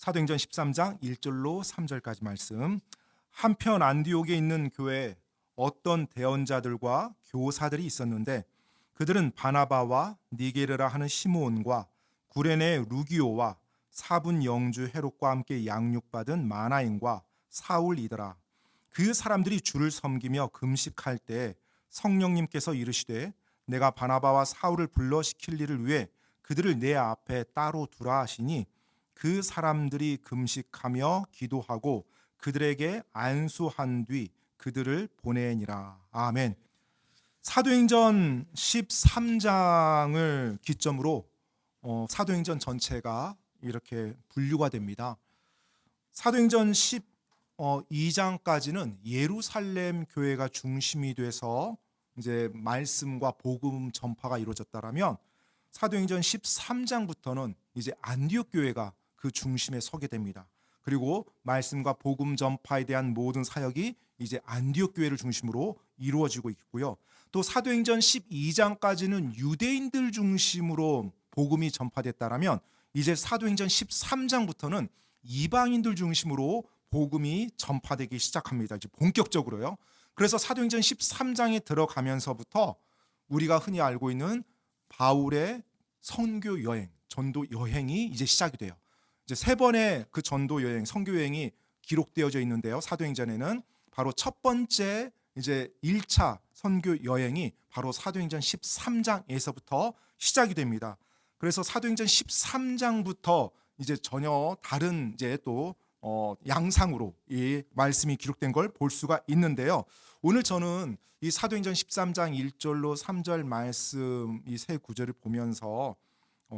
사도행전 13장 1절로 3절까지 말씀. 한편 안디옥에 있는 교회에 어떤 대언자들과 교사들이 있었는데 그들은 바나바와 니게르라 하는 시므온과 구레네 루기오와 사분 영주 헤롯과 함께 양육받은 마나인과 사울이더라. 그 사람들이 주를 섬기며 금식할 때 성령님께서 이르시되 내가 바나바와 사울을 불러 시킬 일을 위해 그들을 내 앞에 따로 두라 하시니 그 사람들이 금식하며 기도하고 그들에게 안수한 뒤 그들을 보내니라. 아멘. 사도행전 13장을 기점으로 사도행전 전체가 이렇게 분류가 됩니다. 사도행전 12장까지는 예루살렘 교회가 중심이 돼서 이제 말씀과 복음 전파가 이루어졌다라면 사도행전 13장부터는 이제 안디옥 교회가 그 중심에 서게 됩니다. 그리고 말씀과 복음 전파에 대한 모든 사역이 이제 안디옥 교회를 중심으로 이루어지고 있고요. 또 사도행전 12장까지는 유대인들 중심으로 복음이 전파됐다라면 이제 사도행전 13장부터는 이방인들 중심으로 복음이 전파되기 시작합니다. 이제 본격적으로요. 그래서 사도행전 13장에 들어가면서부터 우리가 흔히 알고 있는 바울의 선교 여행, 전도 여행이 이제 시작이 돼요. 이제 세 번의 그 전도 여행, 선교 여행이 기록되어져 있는데요. 사도행전에는 바로 첫 번째 이제 1차 선교 여행이 바로 사도행전 13장에서부터 시작이 됩니다. 그래서 사도행전 13장부터 이제 전혀 다른 이제 또 양상으로 이 말씀이 기록된 걸 볼 수가 있는데요. 오늘 저는 이 사도행전 13장 1절로 3절 말씀 이 세 구절을 보면서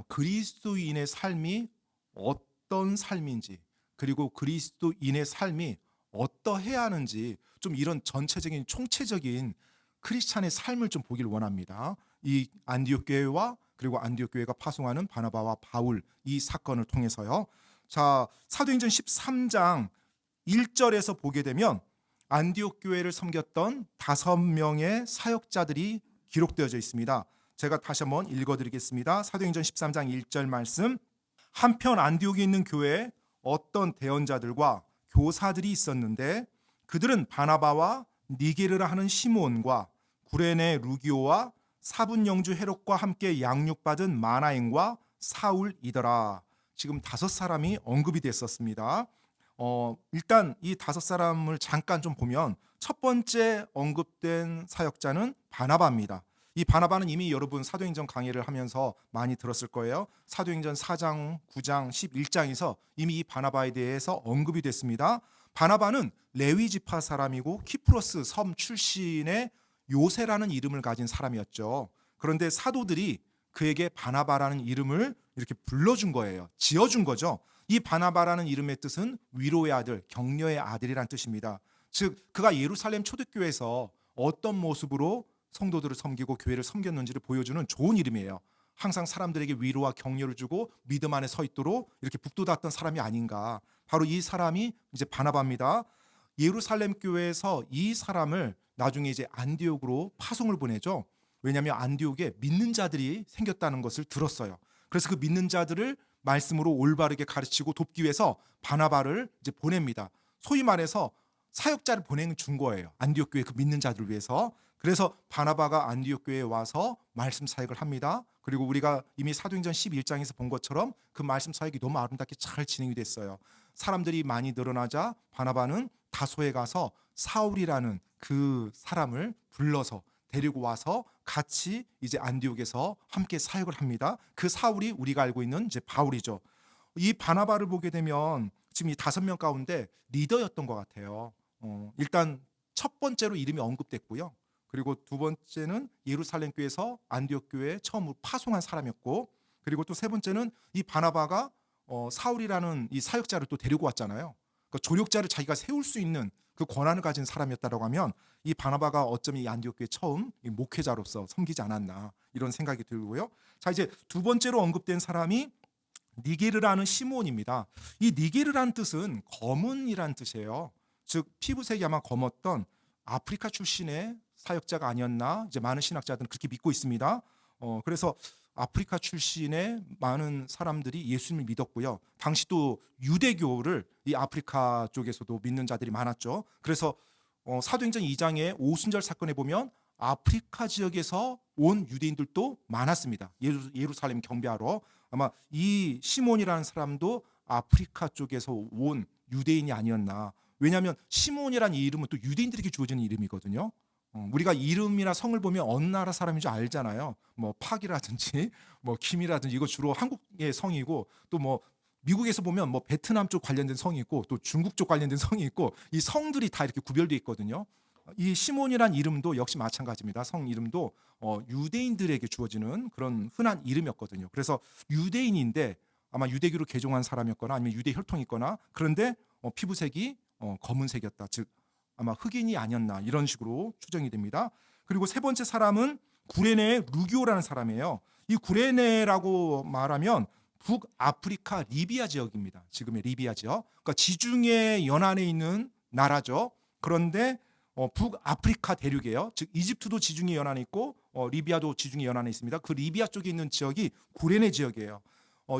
그리스도인의 삶이 어떤 삶인지 그리고 그리스도인의 삶이 어떠해야 하는지 좀 이런 전체적인 총체적인 크리스찬의 삶을 좀 보길 원합니다. 이 안디옥 교회와 그리고 안디옥 교회가 파송하는 바나바와 바울 이 사건을 통해서요. 자, 사도행전 13장 1절에서 보게 되면 안디옥 교회를 섬겼던 5명의 사역자들이 기록되어져 있습니다. 제가 다시 한번 읽어드리겠습니다. 사도행전 13장 1절 말씀. 한편 안디옥에 있는 교회에 어떤 대언자들과 교사들이 있었는데 그들은 바나바와 니게르라 하는 시므온과 구레네 루기오와 사분 영주 헤롯과 함께 양육받은 마나인과 사울이더라. 지금 5사람이 언급이 됐었습니다. 일단 이 5사람을 잠깐 좀 보면 첫 번째 언급된 사역자는 바나바입니다. 이 바나바는 이미 여러분 사도행전 강의를 하면서 많이 들었을 거예요. 사도행전 4장, 9장, 11장에서 이미 이 바나바에 대해서 언급이 됐습니다. 바나바는 레위 지파 사람이고 키프로스 섬 출신의 요새라는 이름을 가진 사람이었죠. 그런데 사도들이 그에게 바나바라는 이름을 이렇게 불러준 거예요. 지어준 거죠. 이 바나바라는 이름의 뜻은 위로의 아들, 격려의 아들이란 뜻입니다. 즉 그가 예루살렘 초대교회에서 어떤 모습으로 성도들을 섬기고 교회를 섬겼는지를 보여주는 좋은 이름이에요. 항상 사람들에게 위로와 격려를 주고 믿음 안에 서 있도록 이렇게 북돋았던 사람이 아닌가. 바로 이 사람이 이제 바나바입니다. 예루살렘 교회에서 이 사람을 나중에 이제 안디옥으로 파송을 보내죠. 왜냐하면 안디옥에 믿는 자들이 생겼다는 것을 들었어요. 그래서 그 믿는 자들을 말씀으로 올바르게 가르치고 돕기 위해서 바나바를 이제 보냅니다. 소위 말해서 사역자를 보내준 거예요. 안디옥 교회 그 믿는 자들을 위해서. 그래서 바나바가 안디옥 교회에 와서 말씀 사역을 합니다. 그리고 우리가 이미 사도행전 11장에서 본 것처럼 그 말씀 사역이 너무 아름답게 잘 진행이 됐어요. 사람들이 많이 늘어나자 바나바는 다소에 가서 사울이라는 그 사람을 불러서 데리고 와서 같이 이제 안디옥에서 함께 사역을 합니다. 그 사울이 우리가 알고 있는 이제 바울이죠. 이 바나바를 보게 되면 지금 이 5명 가운데 리더였던 것 같아요. 일단 첫 번째로 이름이 언급됐고요. 그리고 두 번째는 예루살렘 교회에서 안디옥 교회에 처음으로 파송한 사람이었고, 그리고 또 세 번째는 이 바나바가 사울이라는 이 사역자를 또 데리고 왔잖아요. 그 조력자를 자기가 세울 수 있는 그 권한을 가진 사람이었다고 하면 이 바나바가 어쩌면 이 안디옥 교회 처음 이 목회자로서 섬기지 않았나 이런 생각이 들고요. 자, 이제 두 번째로 언급된 사람이 니게르라는 시므온입니다. 이 니게르라는 뜻은 검은이란 뜻이에요. 즉 피부색이 아마 검었던 아프리카 출신의 사역자가 아니었나 이제 많은 신학자들은 그렇게 믿고 있습니다. 그래서 아프리카 출신의 많은 사람들이 예수님을 믿었고요. 당시도 유대교를 이 아프리카 쪽에서도 믿는 자들이 많았죠. 그래서 사도행전 2장의 오순절 사건에 보면 아프리카 지역에서 온 유대인들도 많았습니다. 예루살렘 경배하러. 아마 이 시몬이라는 사람도 아프리카 쪽에서 온 유대인이 아니었나. 왜냐하면 시몬이라는 이 이름은 또 유대인들에게 주어지는 이름이거든요. 우리가 이름이나 성을 보면 어느 나라 사람인 줄 알잖아요. 뭐 팍이라든지 뭐 김이라든지 이거 주로 한국의 성이고, 또 뭐 미국에서 보면 뭐 베트남 쪽 관련된 성이 있고 또 중국 쪽 관련된 성이 있고, 이 성들이 다 이렇게 구별되어 있거든요. 이 시몬이란 이름도 역시 마찬가지입니다. 성 이름도 유대인들에게 주어지는 그런 흔한 이름이었거든요. 그래서 유대인인데 아마 유대교로 개종한 사람이었거나 아니면 유대 혈통이 있거나, 그런데 피부색이 검은색이었다. 즉 아마 흑인이 아니었나, 이런 식으로 추정이 됩니다. 그리고 세 번째 사람은 구레네 루기오라는 사람이에요. 이 구레네라고 말하면 북아프리카 리비아 지역입니다. 지금의 리비아 지역. 그러니까 지중해 연안에 있는 나라죠. 그런데 북아프리카 대륙이에요. 즉 이집트도 지중해 연안에 있고 리비아도 지중해 연안에 있습니다. 그 리비아 쪽에 있는 지역이 구레네 지역이에요.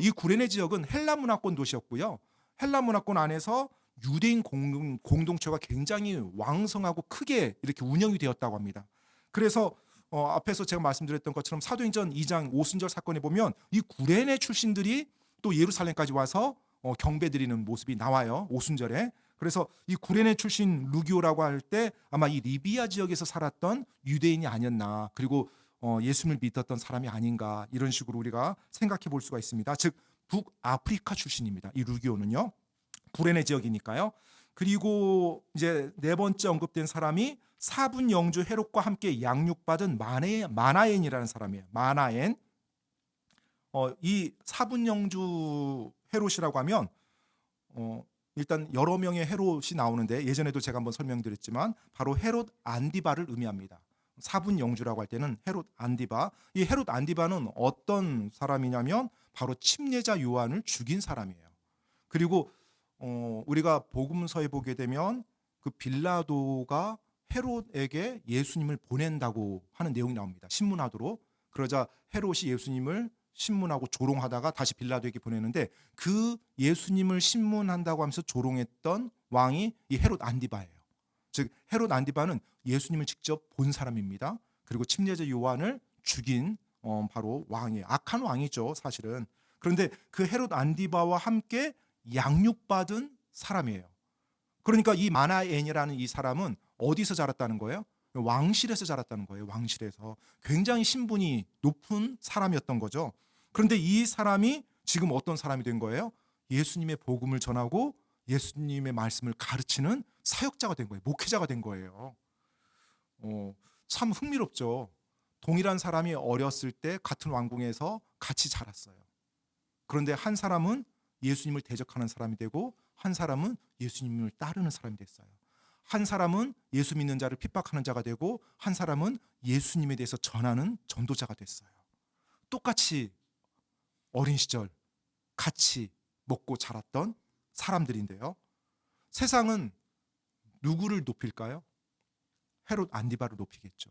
이 구레네 지역은 헬라 문화권 도시였고요. 헬라 문화권 안에서 유대인 공동체가 굉장히 왕성하고 크게 이렇게 운영이 되었다고 합니다. 그래서 앞에서 제가 말씀드렸던 것처럼 사도행전 2장 오순절 사건에 보면 이 구레네 출신들이 또 예루살렘까지 와서 경배드리는 모습이 나와요. 오순절에. 그래서 이 구레네 출신 루기오라고 할 때 아마 이 리비아 지역에서 살았던 유대인이 아니었나, 그리고 예수님을 믿었던 사람이 아닌가, 이런 식으로 우리가 생각해 볼 수가 있습니다. 즉 북아프리카 출신입니다. 이 루기오는요. 구레네 지역이니까요. 그리고 이제 네 번째 언급된 사람이 사분 영주 헤롯과 함께 양육받은 마나엔이라는 사람이에요. 마나엔. 이 사분 영주 헤롯이라고 하면 일단 여러 명의 헤롯이 나오는데, 예전에도 제가 한번 설명드렸지만 바로 헤롯 안디바를 의미합니다. 사분 영주라고 할 때는 헤롯 안디바. 이 헤롯 안디바는 어떤 사람이냐면 바로 침례자 요한을 죽인 사람이에요. 그리고 우리가 복음서에 보게 되면 그 빌라도가 헤롯에게 예수님을 보낸다고 하는 내용이 나옵니다. 신문하도록. 그러자 헤롯이 예수님을 신문하고 조롱하다가 다시 빌라도에게 보내는데, 그 예수님을 신문한다고 하면서 조롱했던 왕이 이 헤롯 안디바예요. 즉 헤롯 안디바는 예수님을 직접 본 사람입니다. 그리고 침례자 요한을 죽인 바로 왕이에요. 악한 왕이죠, 사실은. 그런데 그 헤롯 안디바와 함께 양육받은 사람이에요. 그러니까 이 마나엔이라는 이 사람은 어디서 자랐다는 거예요? 왕실에서 자랐다는 거예요. 왕실에서. 굉장히 신분이 높은 사람이었던 거죠. 그런데 이 사람이 지금 어떤 사람이 된 거예요? 예수님의 복음을 전하고 예수님의 말씀을 가르치는 사역자가 된 거예요. 목회자가 된 거예요. 참 흥미롭죠. 동일한 사람이 어렸을 때 같은 왕궁에서 같이 자랐어요. 그런데 한 사람은 예수님을 대적하는 사람이 되고 한 사람은 예수님을 따르는 사람이 됐어요. 한 사람은 예수 믿는 자를 핍박하는 자가 되고 한 사람은 예수님에 대해서 전하는 전도자가 됐어요. 똑같이 어린 시절 같이 먹고 자랐던 사람들인데요. 세상은 누구를 높일까요? 헤롯 안디바를 높이겠죠.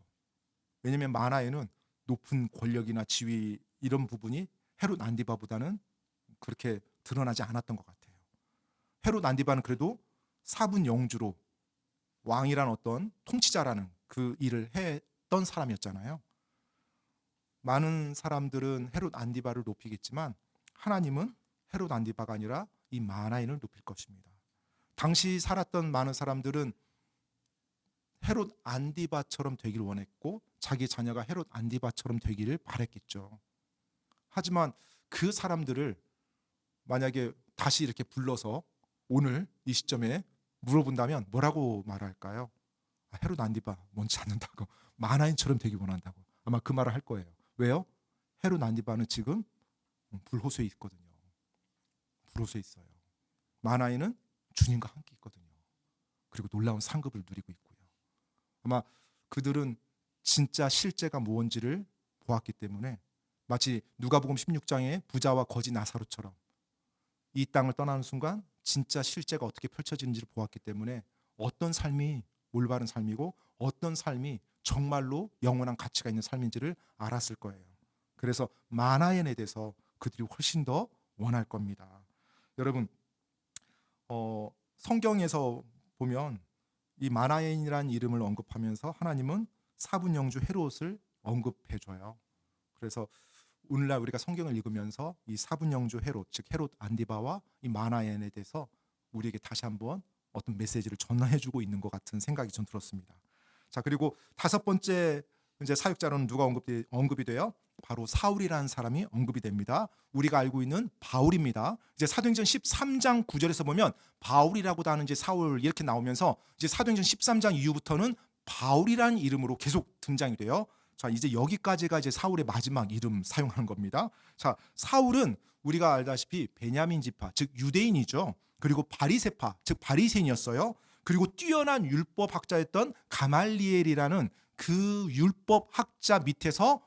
왜냐하면 만화에는 높은 권력이나 지위 이런 부분이 헤롯 안디바보다는 그렇게 드러나지 않았던 것 같아요. 헤롯 안디바는 그래도 사분 영주로 왕이란 어떤 통치자라는 그 일을 했던 사람이었잖아요. 많은 사람들은 헤롯 안디바를 높이겠지만 하나님은 헤롯 안디바가 아니라 이 마나엔을 높일 것입니다. 당시 살았던 많은 사람들은 헤롯 안디바처럼 되기를 원했고 자기 자녀가 헤롯 안디바처럼 되기를 바랬겠죠. 하지만 그 사람들을 만약에 다시 이렇게 불러서 오늘 이 시점에 물어본다면 뭐라고 말할까요? 헤롯 안디바 원치 않는다고, 마나엔처럼 되기 원한다고 아마 그 말을 할 거예요. 왜요? 헤롯 안디바는 지금 불호소에 있거든요. 불호소에 있어요. 마나엔은 주님과 함께 있거든요. 그리고 놀라운 상급을 누리고 있고요. 아마 그들은 진짜 실제가 무언지를 보았기 때문에 마치 누가복음 16장의 부자와 거지 나사로처럼 이 땅을 떠나는 순간 진짜 실제가 어떻게 펼쳐지는지를 보았기 때문에 어떤 삶이 올바른 삶이고 어떤 삶이 정말로 영원한 가치가 있는 삶인지를 알았을 거예요. 그래서 마나엔에 대해서 그들이 훨씬 더 원할 겁니다. 여러분, 성경에서 보면 이 마나엔이라는 이름을 언급하면서 하나님은 사분영주 헤롯을 언급해줘요. 그래서 오늘날 우리가 성경을 읽으면서 이 사분영주 헤롯, 즉 헤롯 안디바와 이 마나엔에 대해서 우리에게 다시 한번 어떤 메시지를 전해주고 있는 것 같은 생각이 좀 들었습니다. 자, 그리고 다섯 번째 이제 사역자로는 누가 언급이 돼요? 바로 사울이라는 사람이 언급이 됩니다. 우리가 알고 있는 바울입니다. 이제 사도행전 13장 9절에서 보면 바울이라고도 하는 이제 사울 이렇게 나오면서 이제 사도행전 13장 이후부터는 바울이라는 이름으로 계속 등장이 돼요. 자, 이제 여기까지가 이제 사울의 마지막 이름 사용하는 겁니다. 자, 사울은 우리가 알다시피 베냐민 지파, 즉 유대인이죠. 그리고 바리새파, 즉 바리새인이었어요. 그리고 뛰어난 율법 학자였던 가말리엘이라는 그 율법 학자 밑에서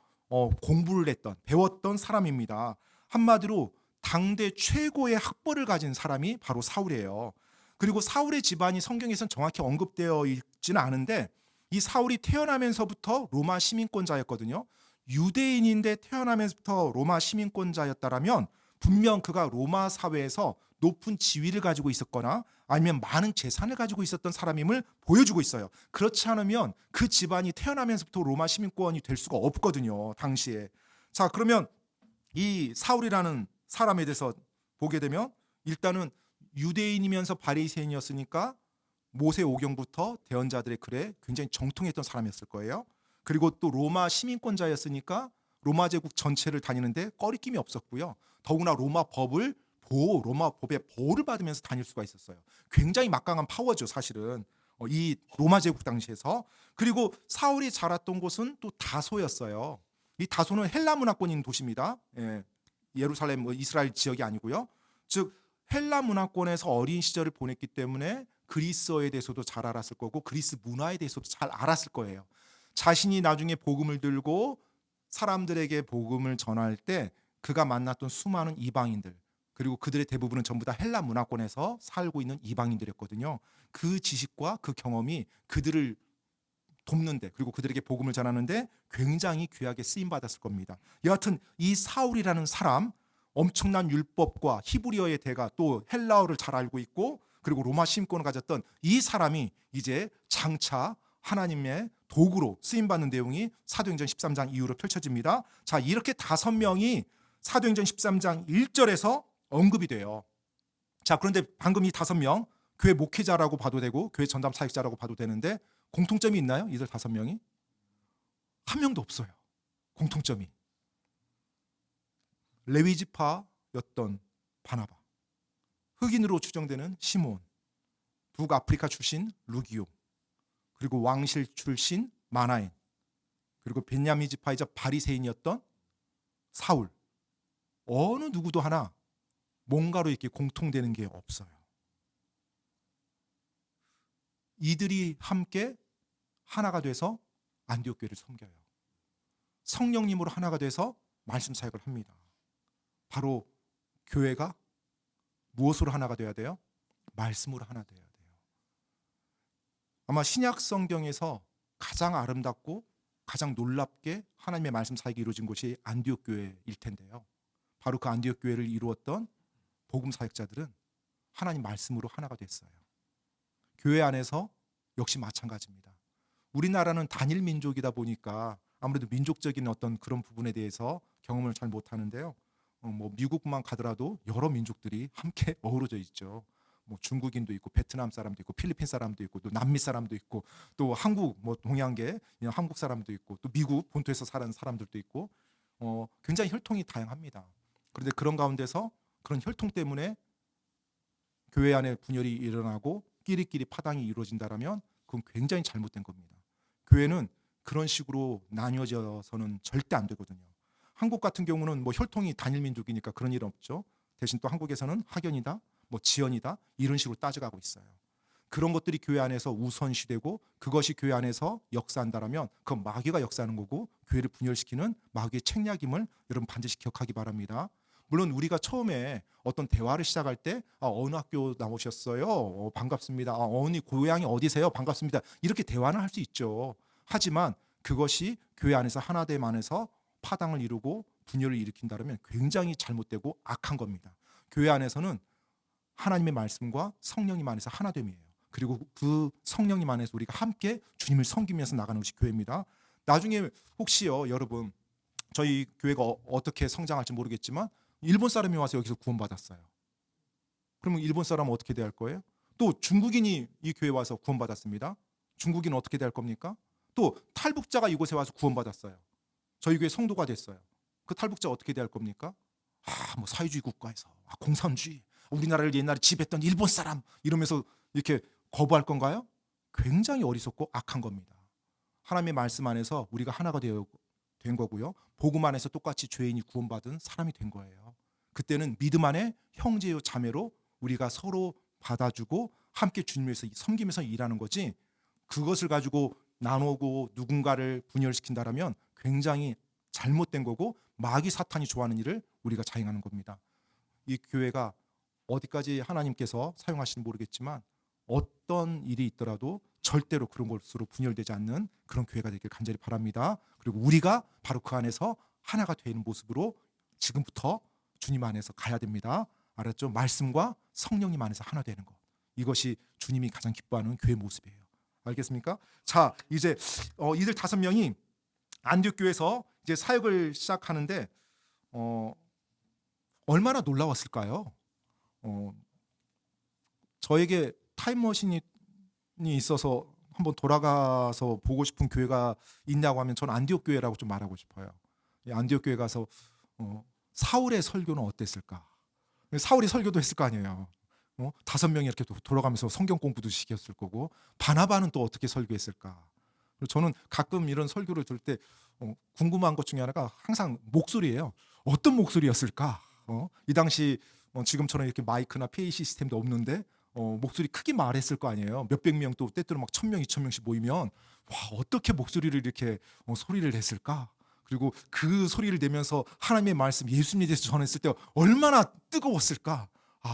공부를 했던, 배웠던 사람입니다. 한마디로 당대 최고의 학벌을 가진 사람이 바로 사울이에요. 그리고 사울의 집안이 성경에서는 정확히 언급되어 있지는 않은데 이 사울이 태어나면서부터 로마 시민권자였거든요. 유대인인데 태어나면서부터 로마 시민권자였다라면 분명 그가 로마 사회에서 높은 지위를 가지고 있었거나 아니면 많은 재산을 가지고 있었던 사람임을 보여주고 있어요. 그렇지 않으면 그 집안이 태어나면서부터 로마 시민권이 될 수가 없거든요, 당시에. 자, 그러면 이 사울이라는 사람에 대해서 보게 되면 일단은 유대인이면서 바리새인이었으니까 모세 오경부터 대언자들의 글에 굉장히 정통했던 사람이었을 거예요. 그리고 또 로마 시민권자였으니까 로마 제국 전체를 다니는데 꺼리낌이 없었고요. 더구나 로마 법의 보호를 받으면서 다닐 수가 있었어요. 굉장히 막강한 파워죠, 사실은. 이 로마 제국 당시에서. 그리고 사울이 자랐던 곳은 또 다소였어요. 이 다소는 헬라 문화권인 도시입니다. 예루살렘, 이스라엘 지역이 아니고요. 즉 헬라 문화권에서 어린 시절을 보냈기 때문에 그리스어에 대해서도 잘 알았을 거고 그리스 문화에 대해서도 잘 알았을 거예요. 자신이 나중에 복음을 들고 사람들에게 복음을 전할 때 그가 만났던 수많은 이방인들, 그리고 그들의 대부분은 전부 다 헬라 문화권에서 살고 있는 이방인들이었거든요. 그 지식과 그 경험이 그들을 돕는데, 그리고 그들에게 복음을 전하는데 굉장히 귀하게 쓰임 받았을 겁니다. 여하튼 이 사울이라는 사람, 엄청난 율법과 히브리어의 대가, 또 헬라어를 잘 알고 있고 그리고 로마 시민권을 가졌던 이 사람이 이제 장차 하나님의 도구로 쓰임받는 내용이 사도행전 13장 이후로 펼쳐집니다. 자, 이렇게 5명이 사도행전 13장 1절에서 언급이 돼요. 자, 그런데 방금 이 5명 교회 목회자라고 봐도 되고 교회 전담 사역자라고 봐도 되는데 공통점이 있나요? 이들 5명이? 한 명도 없어요. 공통점이. 레위 지파였던 바나바, 흑인으로 추정되는 시몬, 북아프리카 출신 루기오, 그리고 왕실 출신 마나엔, 그리고 베냐민 지파이자 바리새인이었던 사울. 어느 누구도 하나 뭔가로 이렇게 공통되는 게 없어요. 이들이 함께 하나가 돼서 안디옥 교회를 섬겨요. 성령님으로 하나가 돼서 말씀 사역을 합니다. 바로 교회가 무엇으로 하나가 되어야 돼요? 말씀으로 하나 되어야 돼요. 아마 신약 성경에서 가장 아름답고 가장 놀랍게 하나님의 말씀 사역이 이루어진 곳이 안디옥 교회일 텐데요. 바로 그 안디옥 교회를 이루었던 복음 사역자들은 하나님 말씀으로 하나가 됐어요. 교회 안에서 역시 마찬가지입니다. 우리나라는 단일 민족이다 보니까 아무래도 민족적인 어떤 그런 부분에 대해서 경험을 잘 못하는데요. 미국만 가더라도 여러 민족들이 함께 어우러져 있죠. 중국인도 있고 베트남 사람도 있고 필리핀 사람도 있고 또 남미 사람도 있고 또 한국 동양계 한국 사람도 있고 또 미국 본토에서 사는 사람들도 있고 굉장히 혈통이 다양합니다. 그런데 그런 가운데서 그런 혈통 때문에 교회 안에 분열이 일어나고 끼리끼리 파당이 이루어진다라면 그건 굉장히 잘못된 겁니다. 교회는 그런 식으로 나뉘어져서는 절대 안 되거든요. 한국 같은 경우는 혈통이 단일 민족이니까 그런 일 없죠. 대신 또 한국에서는 학연이다, 지연이다 이런 식으로 따져가고 있어요. 그런 것들이 교회 안에서 우선시되고 그것이 교회 안에서 역사한다라면 그건 마귀가 역사하는 거고 교회를 분열시키는 마귀의 책략임을 여러분 반드시 기억하기 바랍니다. 물론 우리가 처음에 어떤 대화를 시작할 때 어느 학교 나오셨어요? 반갑습니다. 어머니 고향이 어디세요? 반갑습니다. 이렇게 대화는 할 수 있죠. 하지만 그것이 교회 안에서 하나됨 안에서 파당을 이루고 분열을 일으킨다면 굉장히 잘못되고 악한 겁니다. 교회 안에서는 하나님의 말씀과 성령님 안에서 하나됨이에요. 그리고 그 성령님 안에서 우리가 함께 주님을 섬기면서 나가는 것이 교회입니다. 나중에 혹시요, 여러분, 저희 교회가 어떻게 성장할지 모르겠지만 일본 사람이 와서 여기서 구원받았어요. 그러면 일본 사람은 어떻게 대할 거예요? 또 중국인이 이 교회에 와서 구원받았습니다. 중국인은 어떻게 대할 겁니까? 또 탈북자가 이곳에 와서 구원받았어요. 저희 교회 성도가 됐어요. 그 탈북자 어떻게 대할 겁니까? 뭐 사회주의 국가에서 공산주의, 우리나라를 옛날에 지배했던 일본 사람 이러면서 이렇게 거부할 건가요? 굉장히 어리석고 악한 겁니다. 하나님의 말씀 안에서 우리가 하나가 된 거고요. 복음 안에서 똑같이 죄인이 구원받은 사람이 된 거예요. 그때는 믿음 안에 형제요 자매로 우리가 서로 받아주고 함께 주님을 위해서 섬기면서 일하는 거지, 그것을 가지고 나누고 누군가를 분열시킨다라면 굉장히 잘못된 거고 마귀 사탄이 좋아하는 일을 우리가 자행하는 겁니다. 이 교회가 어디까지 하나님께서 사용하시는지 모르겠지만 어떤 일이 있더라도 절대로 그런 것으로 분열되지 않는 그런 교회가 되길 간절히 바랍니다. 그리고 우리가 바로 그 안에서 하나가 되는 모습으로 지금부터 주님 안에서 가야 됩니다. 알았죠? 말씀과 성령님 안에서 하나 되는 것, 이것이 주님이 가장 기뻐하는 교회 모습이에요. 알겠습니까? 자, 이제 이들 5명이 안디옥 교회에서 이제 사역을 시작하는데 얼마나 놀라웠을까요? 저에게 타임머신이 있어서 한번 돌아가서 보고 싶은 교회가 있냐고 하면 저는 안디옥 교회라고 좀 말하고 싶어요. 안디옥 교회 가서 사울의 설교는 어땠을까? 사울이 설교도 했을 거 아니에요. 5명이 이렇게 돌아가면서 성경 공부도 시켰을 거고, 바나바는 또 어떻게 설교했을까? 저는 가끔 이런 설교를 들을 때 궁금한 것 중에 하나가 항상 목소리예요. 어떤 목소리였을까? 이 당시 지금처럼 이렇게 마이크나 PA 시스템도 없는데 목소리 크게 말했을 거 아니에요. 몇백 명, 또 때때로 막 1,000명, 2,000명씩 모이면 와, 어떻게 목소리를 이렇게 소리를 냈을까? 그리고 그 소리를 내면서 하나님의 말씀, 예수님에 대해서 전했을 때 얼마나 뜨거웠을까?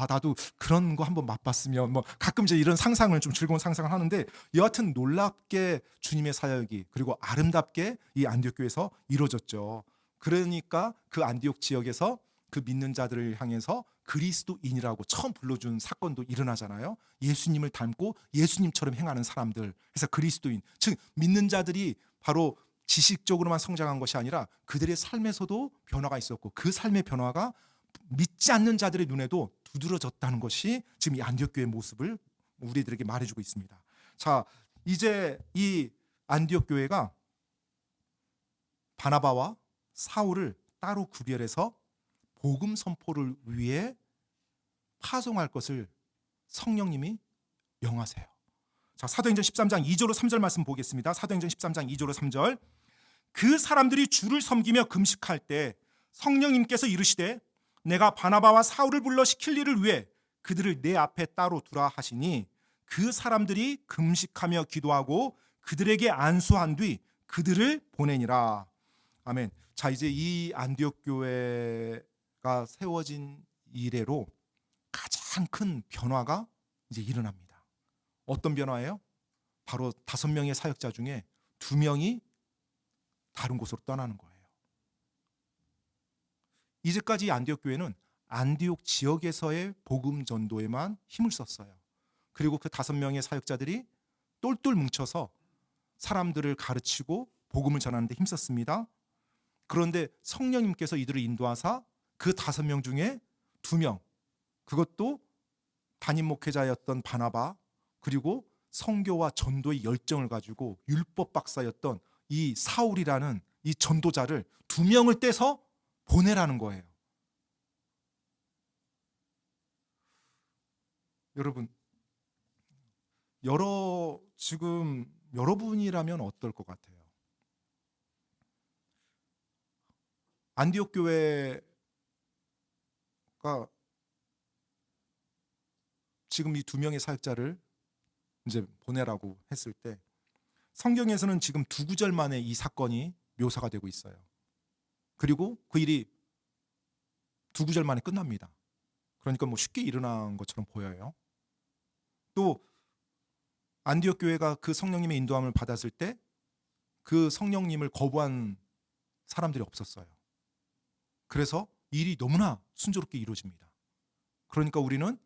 나도 그런 거 한번 맛봤으면, 가끔 이제 이런 상상을, 좀 즐거운 상상을 하는데, 여하튼 놀랍게 주님의 사역이, 그리고 아름답게 이 안디옥 교회에서 이루어졌죠. 그러니까 그 안디옥 지역에서 그 믿는 자들을 향해서 그리스도인이라고 처음 불러준 사건도 일어나잖아요. 예수님을 닮고 예수님처럼 행하는 사람들, 그래서 그리스도인, 즉 믿는 자들이 바로 지식적으로만 성장한 것이 아니라 그들의 삶에서도 변화가 있었고, 그 삶의 변화가 믿지 않는 자들의 눈에도 두드러졌다는 것이 지금 이 안디옥 교회의 모습을 우리들에게 말해주고 있습니다. 자, 이제 이 안디옥 교회가 바나바와 사울을 따로 구별해서 복음 선포를 위해 파송할 것을 성령님이 명하세요. 자, 사도행전 13장 2절로 3절 말씀 보겠습니다. 사도행전 13장 2절로 3절. 그 사람들이 주를 섬기며 금식할 때 성령님께서 이르시되 내가 바나바와 사울을 불러 시킬 일을 위해 그들을 내 앞에 따로 두라 하시니, 그 사람들이 금식하며 기도하고 그들에게 안수한 뒤 그들을 보내니라. 아멘. 자, 이제 이 안디옥 교회가 세워진 이래로 가장 큰 변화가 이제 일어납니다. 어떤 변화예요? 바로 5명의 사역자 중에 2명이 다른 곳으로 떠나는 거예요. 이제까지 안디옥 교회는 안디옥 지역에서의 복음 전도에만 힘을 썼어요. 그리고 그 5명의 사역자들이 똘똘 뭉쳐서 사람들을 가르치고 복음을 전하는 데 힘썼습니다. 그런데 성령님께서 이들을 인도하사 그 5명 중에 2명, 그것도 담임 목회자였던 바나바, 그리고 선교와 전도의 열정을 가지고 율법 박사였던 이 사울이라는 이 전도자를 2명을 떼서 보내라는 거예요. 여러분, 지금 여러분이라면 어떨 것 같아요? 안디옥 교회가 지금 이 2명의 사역자를 이제 보내라고 했을 때, 성경에서는 지금 2구절 만에 이 사건이 묘사가 되고 있어요. 그리고 그 일이 2구절 만에 끝납니다. 그러니까 쉽게 일어난 것처럼 보여요. 또 안디옥 교회가 그 성령님의 인도함을 받았을 때 그 성령님을 거부한 사람들이 없었어요. 그래서 일이 너무나 순조롭게 이루어집니다. 그러니까 우리는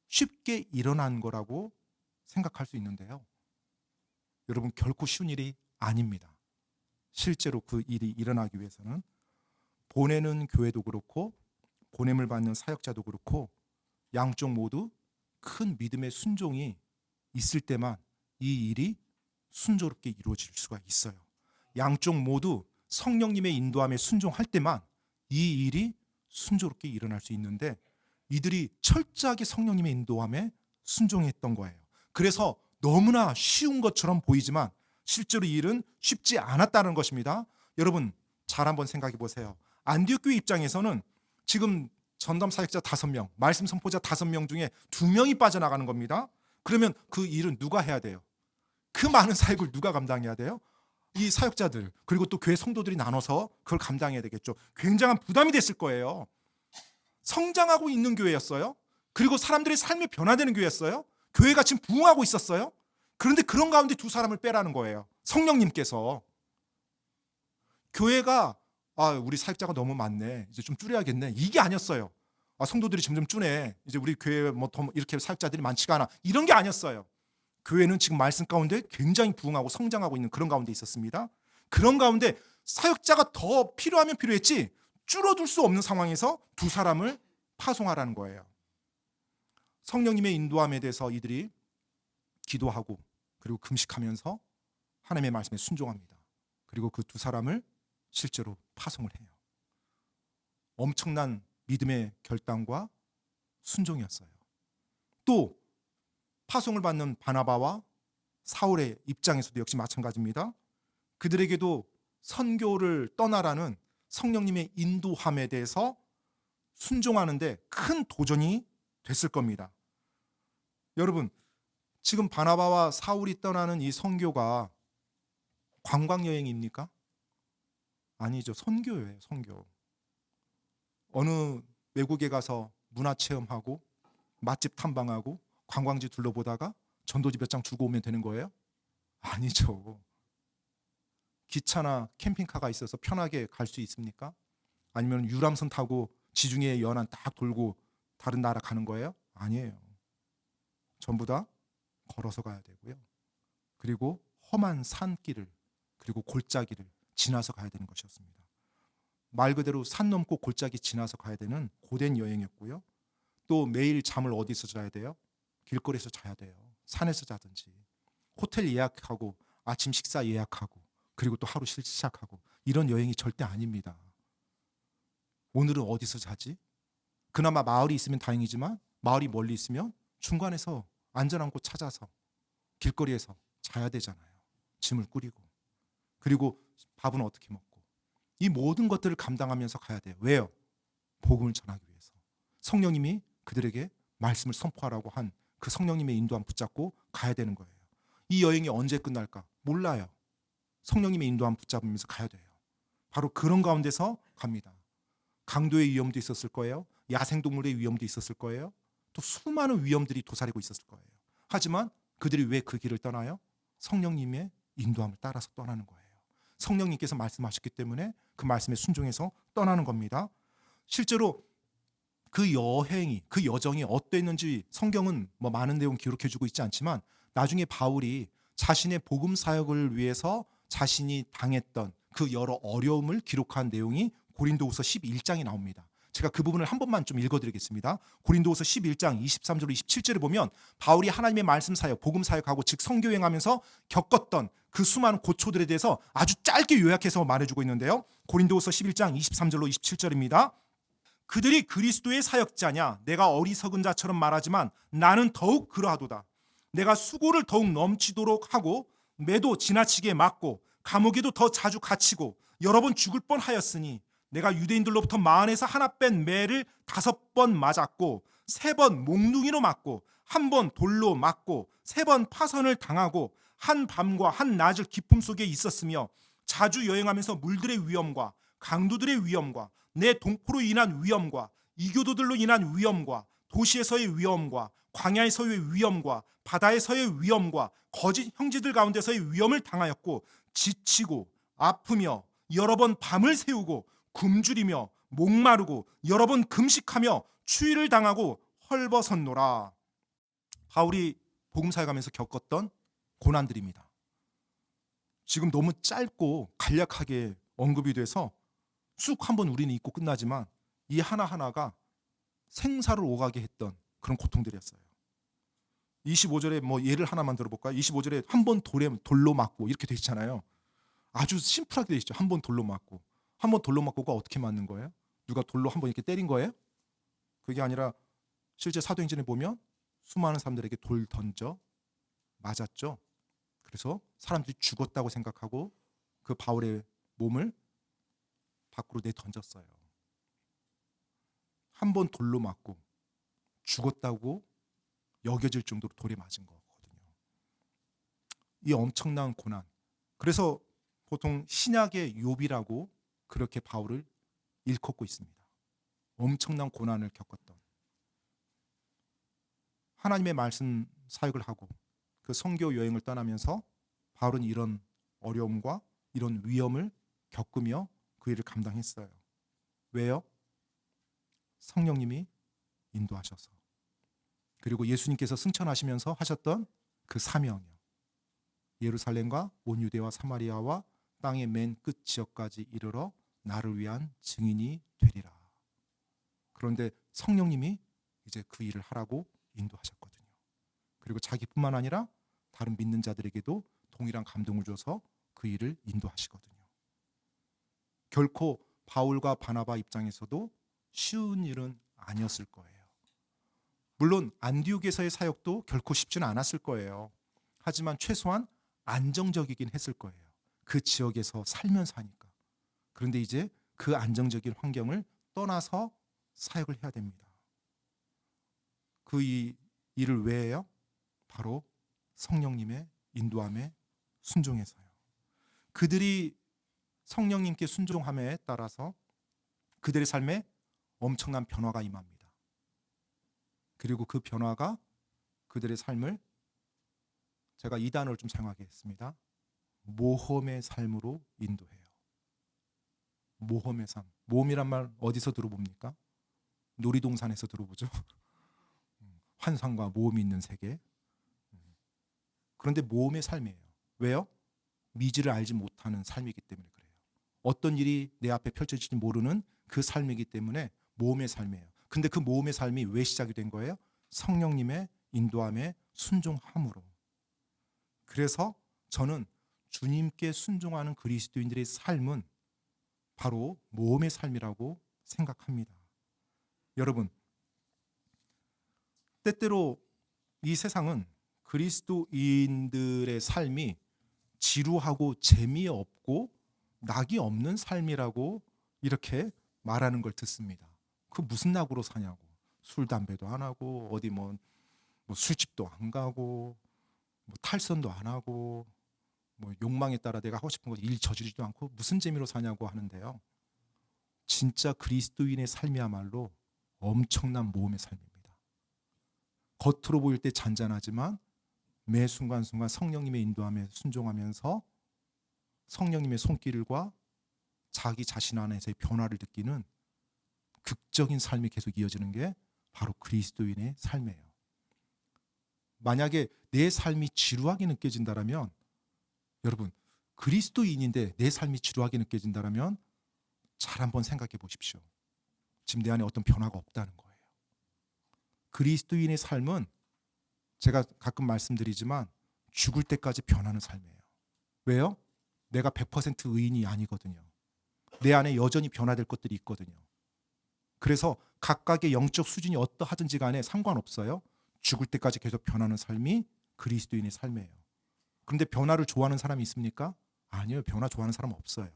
쉽게 일어난 거라고 생각할 수 있는데요. 여러분, 결코 쉬운 일이 아닙니다. 실제로 그 일이 일어나기 위해서는 보내는 교회도 그렇고 보냄을 받는 사역자도 그렇고 양쪽 모두 큰 믿음의 순종이 있을 때만 이 일이 순조롭게 이루어질 수가 있어요. 양쪽 모두 성령님의 인도함에 순종할 때만 이 일이 순조롭게 일어날 수 있는데 이들이 철저하게 성령님의 인도함에 순종했던 거예요. 그래서 너무나 쉬운 것처럼 보이지만 실제로 이 일은 쉽지 않았다는 것입니다. 여러분, 잘 한번 생각해 보세요. 안디옥 교회 입장에서는 지금 전담 사역자 5명, 말씀 선포자 5명 중에 2명이 빠져나가는 겁니다. 그러면 그 일은 누가 해야 돼요? 그 많은 사역을 누가 감당해야 돼요? 이 사역자들, 그리고 또 교회 성도들이 나눠서 그걸 감당해야 되겠죠. 굉장한 부담이 됐을 거예요. 성장하고 있는 교회였어요. 그리고 사람들의 삶이 변화되는 교회였어요. 교회가 지금 부흥하고 있었어요. 그런데 그런 가운데 2사람을 빼라는 거예요. 성령님께서. 교회가 우리 사역자가 너무 많네, 이제 좀 줄여야겠네, 이게 아니었어요. 성도들이 점점 줄네, 이제 우리 교회에 더 이렇게 사역자들이 많지가 않아, 이런 게 아니었어요. 교회는 지금 말씀 가운데 굉장히 부흥하고 성장하고 있는 그런 가운데 있었습니다. 그런 가운데 사역자가 더 필요하면 필요했지 줄어들 수 없는 상황에서 2사람을 파송하라는 거예요. 성령님의 인도함에 대해서 이들이 기도하고 그리고 금식하면서 하나님의 말씀에 순종합니다. 그리고 그 2사람을 실제로 파송을 해요. 엄청난 믿음의 결단과 순종이었어요. 또 파송을 받는 바나바와 사울의 입장에서도 역시 마찬가지입니다. 그들에게도 선교를 떠나라는 성령님의 인도함에 대해서 순종하는데 큰 도전이 됐을 겁니다. 여러분, 지금 바나바와 사울이 떠나는 이 선교가 관광여행입니까? 아니죠. 선교예요. 선교. 어느 외국에 가서 문화체험하고 맛집 탐방하고 관광지 둘러보다가 전도지 몇 장 주고 오면 되는 거예요? 아니죠. 기차나 캠핑카가 있어서 편하게 갈 수 있습니까? 아니면 유람선 타고 지중해 연안 딱 돌고 다른 나라 가는 거예요? 아니에요. 전부 다 걸어서 가야 되고요. 그리고 험한 산길을, 그리고 골짜기를 지나서 가야 되는 것이었습니다. 말 그대로 산 넘고 골짜기 지나서 가야 되는 고된 여행이었고요. 또 매일 잠을 어디서 자야 돼요? 길거리에서 자야 돼요. 산에서 자든지. 호텔 예약하고 아침 식사 예약하고 그리고 또 하루 시작하고, 이런 여행이 절대 아닙니다. 오늘은 어디서 자지? 그나마 마을이 있으면 다행이지만 마을이 멀리 있으면 중간에서 안전한 곳 찾아서 길거리에서 자야 되잖아요. 짐을 꾸리고. 그리고 밥은 어떻게 먹고. 이 모든 것들을 감당하면서 가야 돼요. 왜요? 복음을 전하기 위해서. 성령님이 그들에게 말씀을 선포하라고 한 그 성령님의 인도함 붙잡고 가야 되는 거예요. 이 여행이 언제 끝날까? 몰라요. 성령님의 인도함 붙잡으면서 가야 돼요. 바로 그런 가운데서 갑니다. 강도의 위험도 있었을 거예요. 야생동물의 위험도 있었을 거예요. 또 수많은 위험들이 도사리고 있었을 거예요. 하지만 그들이 왜 그 길을 떠나요? 성령님의 인도함을 따라서 떠나는 거예요. 성령님께서 말씀하셨기 때문에 그 말씀에 순종해서 떠나는 겁니다. 실제로 그 여행이, 그 여정이 어땠는지 성경은 많은 내용 기록해주고 있지 않지만 나중에 바울이 자신의 복음 사역을 위해서 자신이 당했던 그 여러 어려움을 기록한 내용이 고린도후서 11장에 나옵니다. 제가 그 부분을 한 번만 좀 읽어드리겠습니다. 고린도후서 11장 23절로 27절을 보면 바울이 하나님의 말씀 사역, 복음 사역하고 즉 선교행하면서 겪었던 그 수많은 고초들에 대해서 아주 짧게 요약해서 말해주고 있는데요. 고린도후서 11장 23절로 27절입니다. 그들이 그리스도의 사역자냐? 내가 어리석은 자처럼 말하지만 나는 더욱 그러하도다. 내가 수고를 더욱 넘치도록 하고 매도 지나치게 맞고 감옥에도 더 자주 갇히고 여러 번 죽을 뻔하였으니 내가 유대인들로부터 마흔에서 하나 뺀 매를 5번 맞았고 3번 몽둥이로 맞고 1번 돌로 맞고 3번 파선을 당하고 한 밤과 한 낮을 기품 속에 있었으며 자주 여행하면서 물들의 위험과 강도들의 위험과 내 동포로 인한 위험과 이교도들로 인한 위험과 도시에서의 위험과 광야에서의 위험과 바다에서의 위험과 거짓 형제들 가운데서의 위험을 당하였고 지치고 아프며 여러 번 밤을 새우고 굶주리며 목마르고 여러 번 금식하며 추위를 당하고 헐벗었노라. 바울이 복음사에 가면서 겪었던 고난들입니다. 지금 너무 짧고 간략하게 언급이 돼서 쑥 한번 우리는 잊고 끝나지만 이 하나하나가 생사를 오가게 했던 그런 고통들이었어요. 25절에 뭐 예를 하나만 들어볼까요? 25절에 한 번 돌로 맞고 이렇게 돼 있잖아요. 아주 심플하게 돼 있죠. 한 번 돌로 맞고. 한 번 돌로 맞고가 어떻게 맞는 거예요? 누가 돌로 한 번 이렇게 때린 거예요? 그게 아니라 실제 사도행전에 보면 수많은 사람들에게 돌 던져 맞았죠. 그래서 사람들이 죽었다고 생각하고 그 바울의 몸을 밖으로 내던졌어요. 한 번 돌로 맞고 죽었다고 여겨질 정도로 돌에 맞은 거거든요. 이 엄청난 고난. 그래서 보통 신약의 욥이라고 그렇게 바울을 일컫고 있습니다. 엄청난 고난을 겪었던, 하나님의 말씀 사역을 하고 그 선교 여행을 떠나면서 바울은 이런 어려움과 이런 위험을 겪으며 그 일을 감당했어요. 왜요? 성령님이 인도하셔서. 그리고 예수님께서 승천하시면서 하셨던 그 사명이요. 예루살렘과 온 유대와 사마리아와 땅의 맨 끝 지역까지 이르러 나를 위한 증인이 되리라. 그런데 성령님이 이제 그 일을 하라고 인도하셨거든요. 그리고 자기뿐만 아니라 다른 믿는 자들에게도 동일한 감동을 줘서 그 일을 인도하시거든요. 결코 바울과 바나바 입장에서도 쉬운 일은 아니었을 거예요. 물론 안디옥에서의 사역도 결코 쉽지는 않았을 거예요. 하지만 최소한 안정적이긴 했을 거예요. 그 지역에서 살면서 하니까. 그런데 이제 그 안정적인 환경을 떠나서 사역을 해야 됩니다. 그 일을 왜 해요? 바로 성령님의 인도함에 순종해서요. 그들이 성령님께 순종함에 따라서 그들의 삶에 엄청난 변화가 임합니다. 그리고 그 변화가 그들의 삶을, 제가 이 단어를 좀 사용하겠습니다. 모험의 삶으로 인도해요. 모험의 삶. 모험이란 말 어디서 들어봅니까? 놀이동산에서 들어보죠. 환상과 모험이 있는 세계. 그런데 모험의 삶이에요. 왜요? 미지를 알지 못하는 삶이기 때문에 그래요. 어떤 일이 내 앞에 펼쳐질지 모르는 그 삶이기 때문에 모험의 삶이에요. 근데 그 모험의 삶이 왜 시작이 된 거예요? 성령님의 인도함에 순종함으로. 그래서 저는 주님께 순종하는 그리스도인들의 삶은 바로 모험의 삶이라고 생각합니다. 여러분, 때때로 이 세상은 그리스도인들의 삶이 지루하고 재미없고 낙이 없는 삶이라고 이렇게 말하는 걸 듣습니다. 그 무슨 낙으로 사냐고. 술 담배도 안 하고 어디 뭐 술집도 안 가고 뭐 탈선도 안 하고 뭐 욕망에 따라 내가 하고 싶은 거 일 저지르지도 않고 무슨 재미로 사냐고 하는데요. 진짜 그리스도인의 삶이야말로 엄청난 모험의 삶입니다. 겉으로 보일 때 잔잔하지만 매 순간순간 성령님의 인도함에 순종하면서 성령님의 손길과 자기 자신 안에서의 변화를 느끼는 극적인 삶이 계속 이어지는 게 바로 그리스도인의 삶이에요. 만약에 내 삶이 지루하게 느껴진다면, 여러분, 그리스도인인데 내 삶이 지루하게 느껴진다면 잘 한번 생각해 보십시오. 지금 내 안에 어떤 변화가 없다는 거예요. 그리스도인의 삶은 제가 가끔 말씀드리지만 죽을 때까지 변하는 삶이에요. 왜요? 내가 100% 의인이 아니거든요. 내 안에 여전히 변화될 것들이 있거든요. 그래서 각각의 영적 수준이 어떠하든지 간에 상관없어요. 죽을 때까지 계속 변하는 삶이 그리스도인의 삶이에요. 그런데 변화를 좋아하는 사람이 있습니까? 아니요. 변화 좋아하는 사람은 없어요.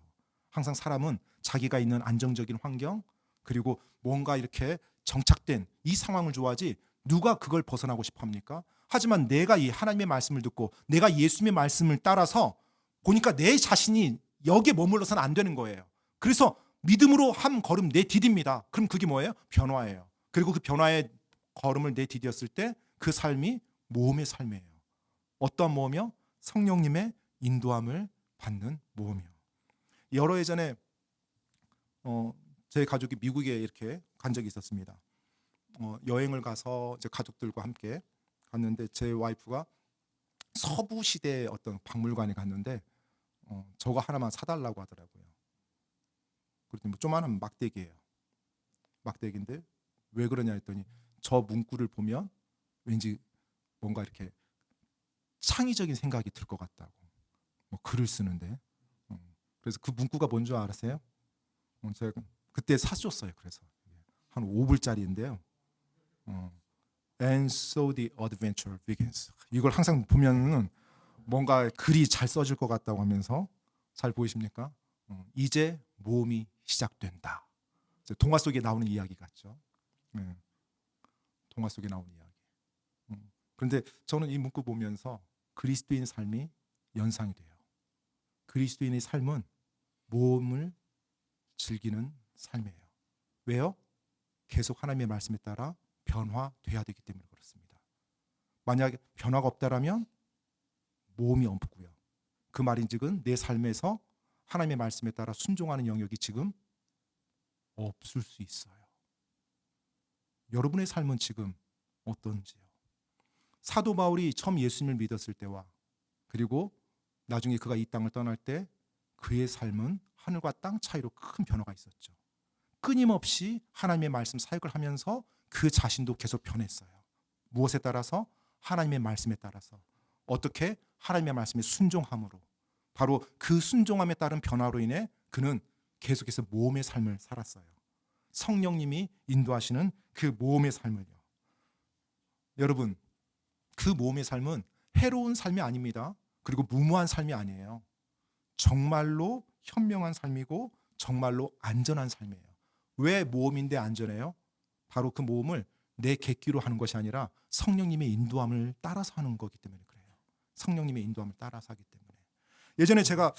항상 사람은 자기가 있는 안정적인 환경, 그리고 뭔가 이렇게 정착된 이 상황을 좋아하지 누가 그걸 벗어나고 싶어 합니까? 하지만 내가 이 하나님의 말씀을 듣고 내가 예수님의 말씀을 따라서 보니까 내 자신이 여기에 머물러서는 안 되는 거예요. 그래서 믿음으로 한 걸음 내디딥니다. 그럼 그게 뭐예요? 변화예요. 그리고 그 변화의 걸음을 내디뎠을 때 그 삶이 모험의 삶이에요. 어떠한 모험이요? 성령님의 인도함을 받는 모험이요. 여러 해 전에 제 가족이 미국에 이렇게 간 적이 있었습니다. 여행을 가서 이제 가족들과 함께 갔는데 제 와이프가 서부 시대의 어떤 박물관에 갔는데 저거 하나만 사달라고 하더라고요. 그랬더니 뭐 조만한 막대기예요. 막대기인데 왜 그러냐 했더니 저 문구를 보면 왠지 뭔가 이렇게 창의적인 생각이 들 것 같다고. 뭐 글을 쓰는데. 그래서 그 문구가 뭔 줄 아세요? 제가 그때 사줬어요. 그래서 한 5불짜리인데요. And so the adventure begins. 이걸 항상 보면은 뭔가 글이 잘 써질 것 같다고 하면서 잘 보이십니까? 이제 모험이 시작된다. 동화 속에 나오는 이야기 같죠. 네. 동화 속에 나오는 이야기. 그런데 저는 이 문구 보면서 그리스도인 삶이 연상이 돼요. 그리스도인의 삶은 모험을 즐기는 삶이에요. 왜요? 계속 하나님의 말씀에 따라 변화돼야 되기 때문에 그렇습니다. 만약에 변화가 없다라면 모험이 없고요. 그 말인즉은 내 삶에서 하나님의 말씀에 따라 순종하는 영역이 지금 없을 수 있어요. 여러분의 삶은 지금 어떤지요? 사도 바울이 처음 예수님을 믿었을 때와 그리고 나중에 그가 이 땅을 떠날 때 그의 삶은 하늘과 땅 차이로 큰 변화가 있었죠. 끊임없이 하나님의 말씀 사역을 하면서 그 자신도 계속 변했어요. 무엇에 따라서? 하나님의 말씀에 따라서. 어떻게? 하나님의 말씀에 순종함으로. 바로 그 순종함에 따른 변화로 인해 그는 계속해서 모험의 삶을 살았어요. 성령님이 인도하시는 그 모험의 삶을요. 여러분, 그 모험의 삶은 해로운 삶이 아닙니다. 그리고 무모한 삶이 아니에요. 정말로 현명한 삶이고 정말로 안전한 삶이에요. 왜 모험인데 안전해요? 바로 그 모험을 내 객기로 하는 것이 아니라 성령님의 인도함을 따라서 하는 거기 때문에 그래요. 성령님의 인도함을 따라서 하기 때문에. 예전에 제가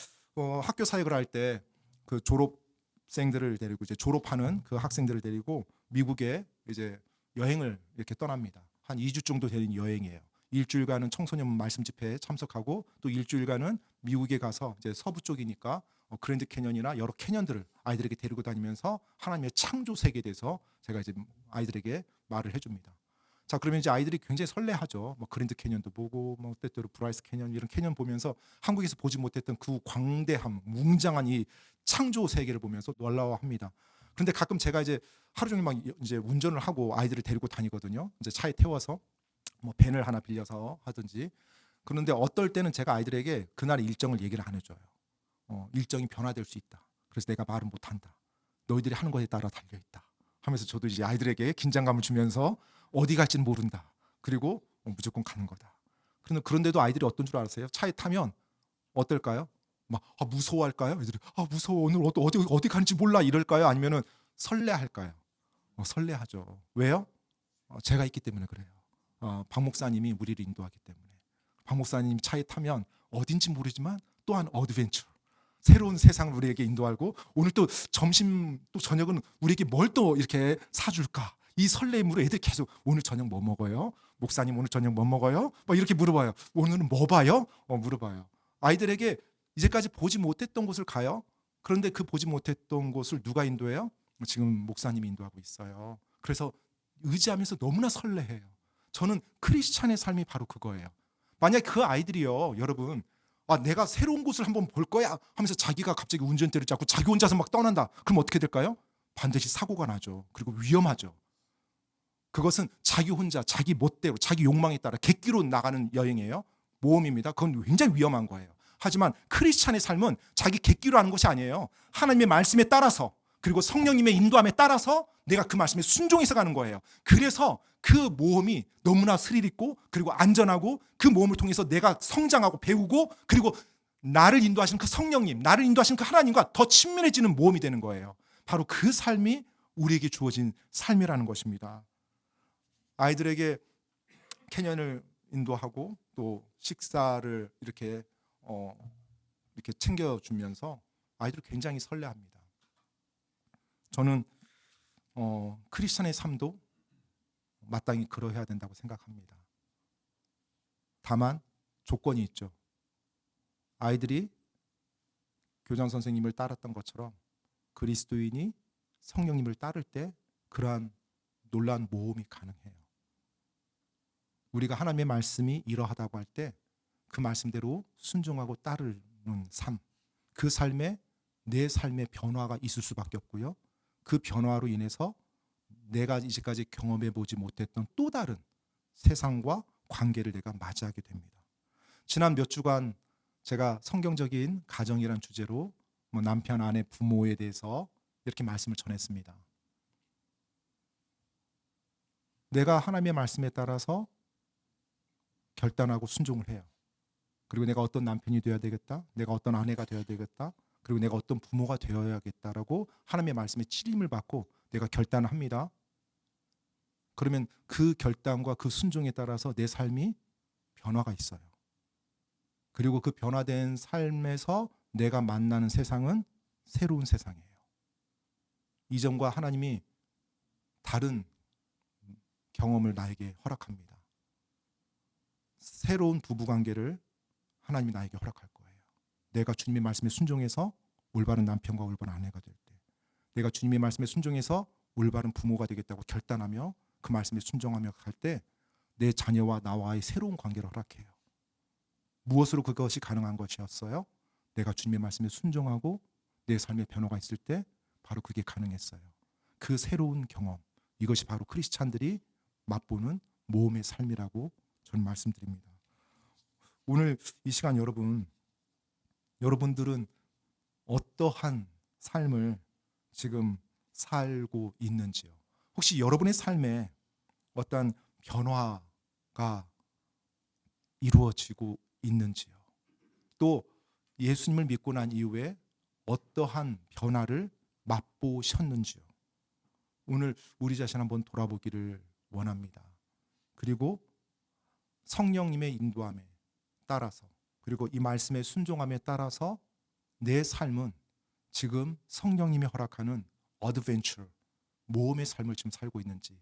학교 사역을 할 때 그 졸업생들을 데리고 이제 졸업하는 그 학생들을 데리고 미국에 이제 여행을 이렇게 떠납니다. 한 2주 정도 되는 여행이에요. 일주일간은 청소년 말씀 집회에 참석하고 또 일주일간은 미국에 가서 이제 서부 쪽이니까 그랜드 캐년이나 여러 캐년들을 아이들에게 데리고 다니면서 하나님의 창조 세계에 대해서 제가 이제 아이들에게 말을 해줍니다. 자, 그러면 이제 아이들이 굉장히 설레하죠. 뭐 그랜드 캐년도 보고 뭐 때때로 브라이스 캐년 이런 캐년 보면서 한국에서 보지 못했던 그 광대함, 웅장한 이 창조 세계를 보면서 놀라워합니다. 그런데 가끔 제가 이제 하루 종일 막 이제 운전을 하고 아이들을 데리고 다니거든요. 이제 차에 태워서 뭐 밴을 하나 빌려서 하든지. 그런데 어떨 때는 제가 아이들에게 그날 일정을 얘기를 안 해줘요. 일정이 변화될 수 있다. 그래서 내가 말은 못한다. 너희들이 하는 것에 따라 달려있다. 하면서 저도 이제 아이들에게 긴장감을 주면서 어디 갈지는 모른다. 그리고 무조건 가는 거다. 그런데도 아이들이 어떤 줄 아세요? 차에 타면 어떨까요? 막 무서워할까요? 애들이 무서워 오늘 어디 가는지 몰라 이럴까요? 아니면은 설레할까요? 설레하죠. 왜요? 제가 있기 때문에 그래요. 박 목사님이 우리를 인도하기 때문에. 박 목사님 차에 타면 어딘지 모르지만 또한 어드벤처. 새로운 세상을 우리에게 인도하고 오늘 또 점심 또 저녁은 우리에게 뭘 또 이렇게 사줄까? 이 설렘으로 애들 계속 오늘 저녁 뭐 먹어요? 목사님 오늘 저녁 뭐 먹어요? 막 이렇게 물어봐요. 오늘은 뭐 봐요? 물어봐요. 아이들에게 이제까지 보지 못했던 곳을 가요. 그런데 그 보지 못했던 곳을 누가 인도해요? 지금 목사님이 인도하고 있어요. 그래서 의지하면서 너무나 설레해요. 저는 크리스찬의 삶이 바로 그거예요. 만약 그 아이들이요, 여러분, 내가 새로운 곳을 한번 볼 거야 하면서 자기가 갑자기 운전대를 잡고 자기 혼자서 막 떠난다. 그럼 어떻게 될까요? 반드시 사고가 나죠. 그리고 위험하죠. 그것은 자기 혼자, 자기 멋대로, 자기 욕망에 따라 객기로 나가는 여행이에요. 모험입니다. 그건 굉장히 위험한 거예요. 하지만 크리스찬의 삶은 자기 객기로 하는 것이 아니에요. 하나님의 말씀에 따라서 그리고 성령님의 인도함에 따라서 내가 그 말씀에 순종해서 가는 거예요. 그래서 그 모험이 너무나 스릴 있고 그리고 안전하고 그 모험을 통해서 내가 성장하고 배우고 그리고 나를 인도하시는 그 성령님, 나를 인도하시는 그 하나님과 더 친밀해지는 모험이 되는 거예요. 바로 그 삶이 우리에게 주어진 삶이라는 것입니다. 아이들에게 캐년을 인도하고 또 식사를 이렇게 챙겨주면서 아이들이 굉장히 설레합니다. 저는 크리스천의 삶도 마땅히 그러해야 된다고 생각합니다. 다만 조건이 있죠. 아이들이 교장 선생님을 따랐던 것처럼 그리스도인이 성령님을 따를 때 그러한 놀라운 모험이 가능해요. 우리가 하나님의 말씀이 이러하다고 할 때 그 말씀대로 순종하고 따르는 삶, 그 삶에 내 삶의 변화가 있을 수밖에 없고요. 그 변화로 인해서 내가 이제까지 경험해 보지 못했던 또 다른 세상과 관계를 내가 맞이하게 됩니다. 지난 몇 주간 제가 성경적인 가정이라는 주제로 남편, 아내, 부모에 대해서 이렇게 말씀을 전했습니다. 내가 하나님의 말씀에 따라서 결단하고 순종을 해요. 그리고 내가 어떤 남편이 되어야 되겠다, 내가 어떤 아내가 되어야 되겠다, 그리고 내가 어떤 부모가 되어야겠다라고 하나님의 말씀에 찔림을 받고 내가 결단을 합니다. 그러면 그 결단과 그 순종에 따라서 내 삶이 변화가 있어요. 그리고 그 변화된 삶에서 내가 만나는 세상은 새로운 세상이에요. 이전과 하나님이 다른 경험을 나에게 허락합니다. 새로운 부부관계를 하나님이 나에게 허락할 거예요. 내가 주님의 말씀에 순종해서 올바른 남편과 올바른 아내가 될 때, 내가 주님의 말씀에 순종해서 올바른 부모가 되겠다고 결단하며 그 말씀에 순종하며 갈 때 내 자녀와 나와의 새로운 관계를 허락해요. 무엇으로 그것이 가능한 것이었어요? 내가 주님의 말씀에 순종하고 내 삶의 변화가 있을 때 바로 그게 가능했어요. 그 새로운 경험, 이것이 바로 크리스찬들이 맛보는 모험의 삶이라고 저는 말씀드립니다. 오늘 이 시간 여러분들은 어떠한 삶을 지금 살고 있는지요? 혹시 여러분의 삶에 어떠한 변화가 이루어지고 있는지요? 또 예수님을 믿고 난 이후에 어떠한 변화를 맛보셨는지요? 오늘 우리 자신 한번 돌아보기를 원합니다. 그리고 성령님의 인도함에 따라서, 그리고 이 말씀의 순종함에 따라서 내 삶은 지금 성령님이 허락하는 어드벤처, 모험의 삶을 지금 살고 있는지,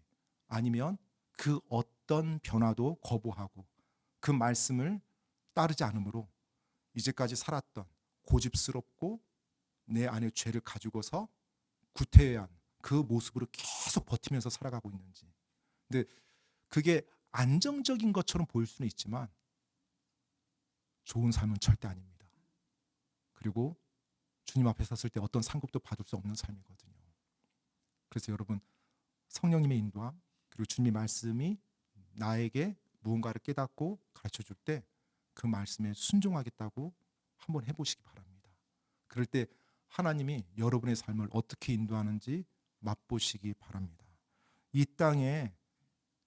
아니면 그 어떤 변화도 거부하고 그 말씀을 따르지 않으므로 이제까지 살았던 고집스럽고 내 안에 죄를 가지고서 구태한 그 모습으로 계속 버티면서 살아가고 있는지. 근데 그게 안정적인 것처럼 보일 수는 있지만 좋은 삶은 절대 아닙니다. 그리고 주님 앞에 섰을 때 어떤 상급도 받을 수 없는 삶이거든요. 그래서 여러분, 성령님의 인도함, 그리고 주님의 말씀이 나에게 무언가를 깨닫고 가르쳐 줄 때 그 말씀에 순종하겠다고 한번 해보시기 바랍니다. 그럴 때 하나님이 여러분의 삶을 어떻게 인도하는지 맛보시기 바랍니다. 이 땅에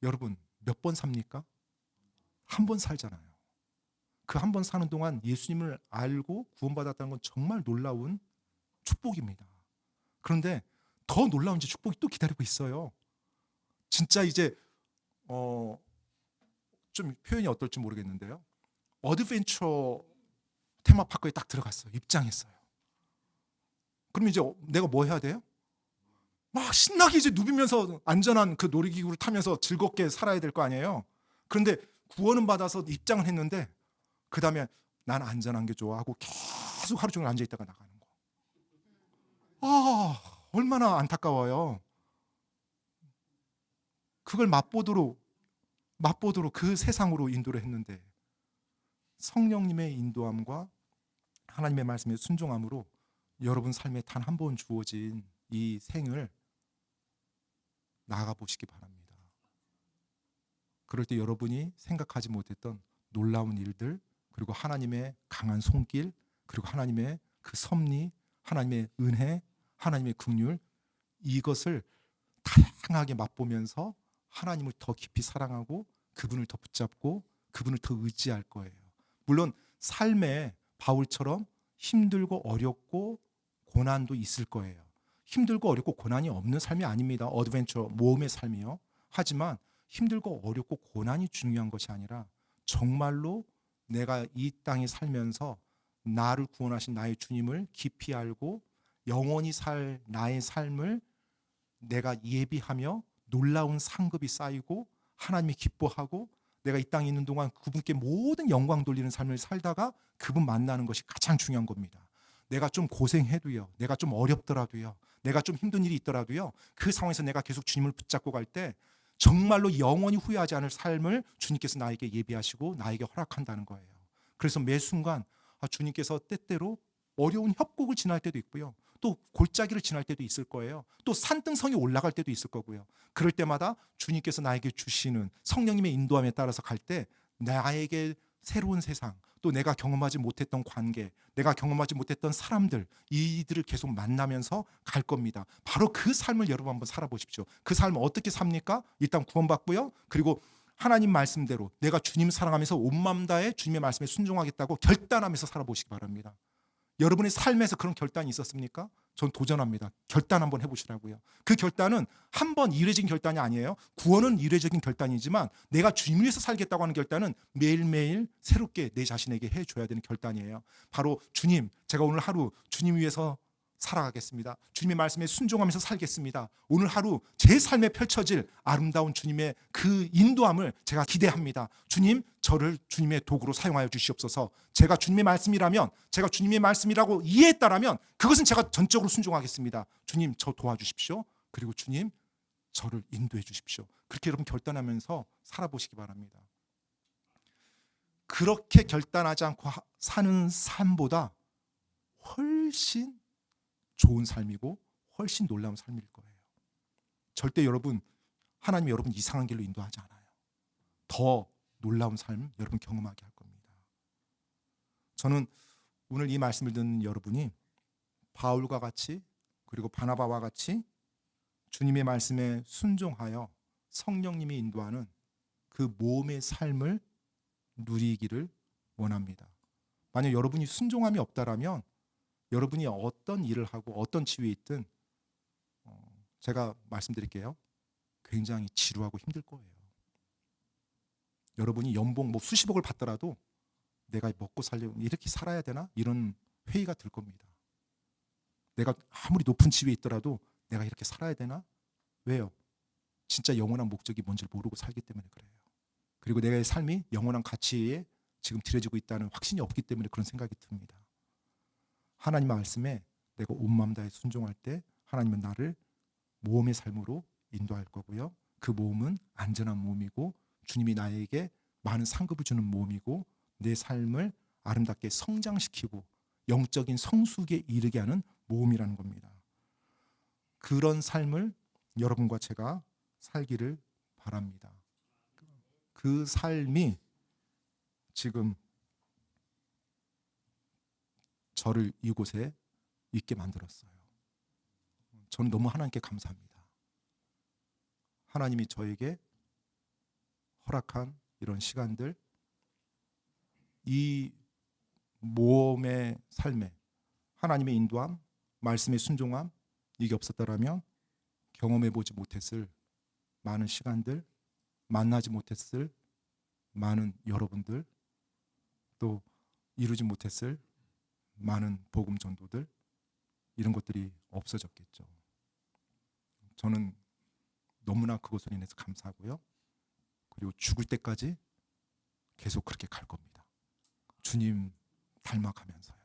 여러분 몇 번 삽니까? 한 번 살잖아요. 그 한 번 사는 동안 예수님을 알고 구원받았다는 건 정말 놀라운 축복입니다. 그런데 더 놀라운 축복이 또 기다리고 있어요. 진짜 이제 좀 표현이 어떨지 모르겠는데요. 어드벤처 테마파크에 딱 들어갔어요. 입장했어요. 그럼 이제 내가 뭐 해야 돼요? 막 신나게 이제 누비면서 안전한 그 놀이기구를 타면서 즐겁게 살아야 될 거 아니에요. 그런데 구원은 받아서 입장을 했는데 그 다음에 난 안전한 게 좋아 하고 계속 하루 종일 앉아있다가 나가는 거. 얼마나 안타까워요. 그걸 맛보도록 그 세상으로 인도를 했는데, 성령님의 인도함과 하나님의 말씀에 순종함으로 여러분 삶에 단 한 번 주어진 이 생을 나아가 보시기 바랍니다. 그럴 때 여러분이 생각하지 못했던 놀라운 일들, 그리고 하나님의 강한 손길, 그리고 하나님의 그 섭리, 하나님의 은혜, 하나님의 긍휼, 이것을 다양하게 맛보면서 하나님을 더 깊이 사랑하고 그분을 더 붙잡고 그분을 더 의지할 거예요. 물론 삶에 바울처럼 힘들고 어렵고 고난도 있을 거예요. 힘들고 어렵고 고난이 없는 삶이 아닙니다. 어드벤처, 모험의 삶이요. 하지만 힘들고 어렵고 고난이 중요한 것이 아니라 정말로 내가 이 땅에 살면서 나를 구원하신 나의 주님을 깊이 알고 영원히 살 나의 삶을 내가 예비하며 놀라운 상급이 쌓이고 하나님이 기뻐하고 내가 이 땅에 있는 동안 그분께 모든 영광 돌리는 삶을 살다가 그분 만나는 것이 가장 중요한 겁니다. 내가 좀 고생해도요, 내가 좀 어렵더라도요, 내가 좀 힘든 일이 있더라도요, 그 상황에서 내가 계속 주님을 붙잡고 갈 때 정말로 영원히 후회하지 않을 삶을 주님께서 나에게 예비하시고 나에게 허락한다는 거예요. 그래서 매 순간 주님께서 때때로 어려운 협곡을 지날 때도 있고요, 또 골짜기를 지날 때도 있을 거예요. 또 산등성이 올라갈 때도 있을 거고요. 그럴 때마다 주님께서 나에게 주시는 성령님의 인도함에 따라서 갈 때 나에게 새로운 세상, 또 내가 경험하지 못했던 관계, 내가 경험하지 못했던 사람들, 이들을 계속 만나면서 갈 겁니다. 바로 그 삶을 여러분 한번 살아보십시오. 그 삶을 어떻게 삽니까? 일단 구원받고요, 그리고 하나님 말씀대로 내가 주님 사랑하면서 온 마음 다해 주님의 말씀에 순종하겠다고 결단하면서 살아보시기 바랍니다. 여러분의 삶에서 그런 결단이 있었습니까? 전 도전합니다. 결단 한번 해보시라고요. 그 결단은 한 번 이례적인 결단이 아니에요. 구원은 이례적인 결단이지만 내가 주님을 위해서 살겠다고 하는 결단은 매일매일 새롭게 내 자신에게 해줘야 되는 결단이에요. 바로 주님, 제가 오늘 하루 주님 위해서 살아가겠습니다. 주님의 말씀에 순종하면서 살겠습니다. 오늘 하루 제 삶에 펼쳐질 아름다운 주님의 그 인도함을 제가 기대합니다. 주님, 저를 주님의 도구로 사용하여 주시옵소서. 제가 주님의 말씀이라면, 제가 주님의 말씀이라고 이해했다라면 그것은 제가 전적으로 순종하겠습니다. 주님, 저 도와주십시오. 그리고 주님, 저를 인도해 주십시오. 그렇게 여러분 결단하면서 살아보시기 바랍니다. 그렇게 결단하지 않고 사는 삶보다 훨씬 좋은 삶이고 훨씬 놀라운 삶일 거예요. 절대 여러분, 하나님이 여러분 이상한 길로 인도하지 않아요. 더 놀라운 삶 여러분 경험하게 할 겁니다. 저는 오늘 이 말씀을 듣는 여러분이 바울과 같이, 그리고 바나바와 같이 주님의 말씀에 순종하여 성령님이 인도하는 그 모험의 삶을 누리기를 원합니다. 만약 여러분이 순종함이 없다라면 여러분이 어떤 일을 하고 어떤 지위에 있든 제가 말씀드릴게요, 굉장히 지루하고 힘들 거예요. 여러분이 연봉 수십억을 받더라도 내가 먹고 살려고 이렇게 살아야 되나? 이런 회의가 들 겁니다. 내가 아무리 높은 지위에 있더라도 내가 이렇게 살아야 되나? 왜요? 진짜 영원한 목적이 뭔지를 모르고 살기 때문에 그래요. 그리고 내의 삶이 영원한 가치에 지금 들여지고 있다는 확신이 없기 때문에 그런 생각이 듭니다. 하나님 말씀에 내가 온 마음 다해 순종할 때 하나님은 나를 모험의 삶으로 인도할 거고요, 그 모험은 안전한 모험이고 주님이 나에게 많은 상급을 주는 모험이고 내 삶을 아름답게 성장시키고 영적인 성숙에 이르게 하는 모험이라는 겁니다. 그런 삶을 여러분과 제가 살기를 바랍니다. 그 삶이 지금 저를 이곳에 있게 만들었어요. 저는 너무 하나님께 감사합니다. 하나님이 저에게 허락한 이런 시간들, 이 모험의 삶에 하나님의 인도함, 말씀의 순종함, 이게 없었더라면 경험해보지 못했을 많은 시간들, 만나지 못했을 많은 여러분들, 또 이루지 못했을 많은 복음 전도들, 이런 것들이 없어졌겠죠. 저는 너무나 그것으로 인해서 감사하고요, 그리고 죽을 때까지 계속 그렇게 갈 겁니다. 주님 닮아가면서요.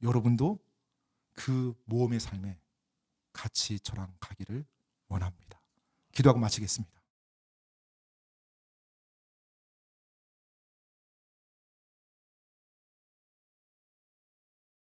여러분도 그 모험의 삶에 같이 저랑 가기를 원합니다. 기도하고 마치겠습니다.